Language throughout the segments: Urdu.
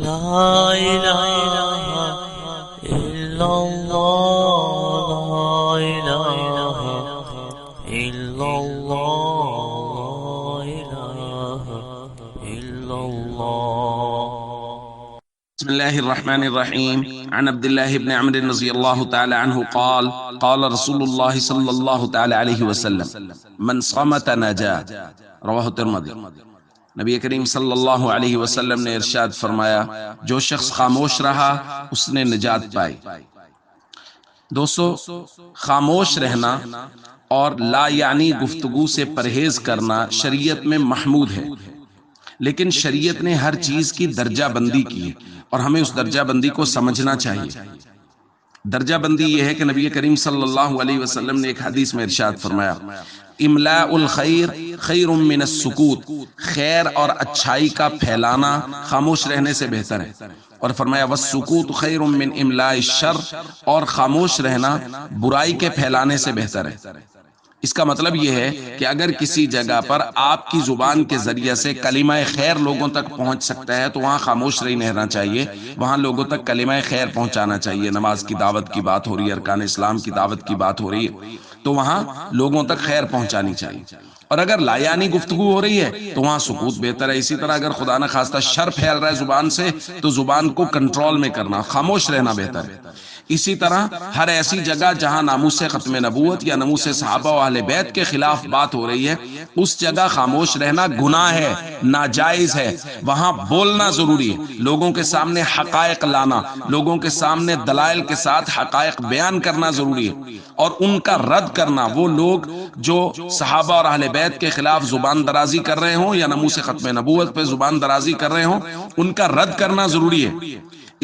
لا إله إلا الله لا إله إلا الله لا إله إلا الله. بسم الله الرحمن الرحيم. عن عبد الله بن عمرو رضي الله تعالى عنه قال قال رسول الله صلى الله تعالى عليه وسلم من صمت نجا. رواه الترمذی. نبی کریم صلی اللہ علیہ وسلم نے ارشاد فرمایا جو شخص خاموش رہا اس نے نجات پائی. دوستو، خاموش رہنا اور لا یعنی گفتگو سے پرہیز کرنا شریعت میں محمود ہے، لیکن شریعت نے ہر چیز کی درجہ بندی کی ہے اور ہمیں اس درجہ بندی کو سمجھنا چاہیے. درجہ بندی یہ ہے کہ نبی کریم صلی اللہ علیہ وسلم نے ایک حدیث میں ارشاد فرمایا املاء الخیر خیر من السکوت، خیر اور اچھائی کا پھیلانا خاموش رہنے سے بہتر ہے. اور فرمایا والسکوت خیر من املاء الشر، اور خاموش رہنا برائی کے پھیلانے سے بہتر ہے. اس کا مطلب یہ ہے کہ اگر کسی جگہ پر آپ کی زبان کے ذریعے سے کلمہ خیر لوگوں تک پہنچ سکتا ہے تو وہاں خاموش نہیں رہنا چاہیے، وہاں لوگوں تک کلمہ خیر پہنچانا چاہیے. نماز کی دعوت کی بات ہو رہی ہے، ارکان اسلام کی دعوت کی بات ہو رہی ہے تو وہاں لوگوں تک خیر پہنچانی چاہیے. اور اگر لایانی گفتگو ہو رہی ہے تو وہاں سکوت بہتر ہے. اسی طرح اگر خدا نہ خواستہ شر پھیل رہا ہے زبان سے تو زبان کو کنٹرول میں کرنا، خاموش رہنا بہتر ہے. اسی طرح ہر ایسی جگہ جہاں ناموس ختم نبوت یا ناموس صحابہ و اہل بیت کے خلاف بات ہو رہی ہے اس جگہ خاموش رہنا گناہ ہے، ناجائز ہے. وہاں بولنا ضروری ہے، لوگوں کے سامنے حقائق لانا، لوگوں کے سامنے دلائل کے ساتھ حقائق بیان کرنا ضروری ہے اور ان کا رد کرنا. وہ لوگ جو صحابہ اور اہل بیت کے خلاف زبان درازی کر رہے ہوں یا ناموس ختم نبوت پہ زبان درازی کر رہے ہوں ان کا رد کرنا ضروری ہے.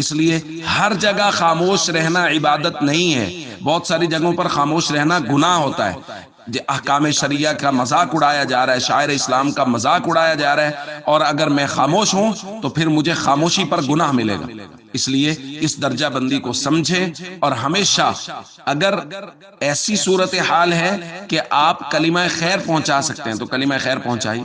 اس لیے ہر جگہ خاموش رہنا عبادت نہیں ہے. بہت ساری جگہوں پر خاموش رہنا گناہ ہوتا ہے. احکام شریعہ کا مذاق اڑایا جا رہا ہے، شاعر اسلام کا مذاق اڑایا جا رہا ہے، اور اگر میں خاموش ہوں تو پھر مجھے خاموشی پر گناہ ملے گا. اس لیے اس درجہ بندی کو سمجھیں اور ہمیشہ اگر ایسی صورتحال ہے کہ آپ کلمہ خیر پہنچا سکتے ہیں تو کلمہ خیر پہنچائیے.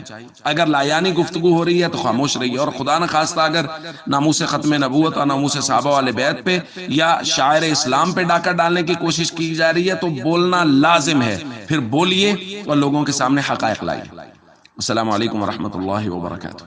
اگر لایانی گفتگو ہو رہی ہے تو خاموش رہیے. اور خدا نہ خواستہ اگر ناموس ختم نبوت اور ناموس صحابہ والے بیت پہ یا شاعر اسلام پہ ڈاکہ ڈالنے کی کوشش کی جا رہی ہے تو بولنا لازم ہے. پھر بولیے اور لوگوں کے سامنے حقائق لائیے. السلام علیکم ورحمۃ اللہ وبرکاتہ.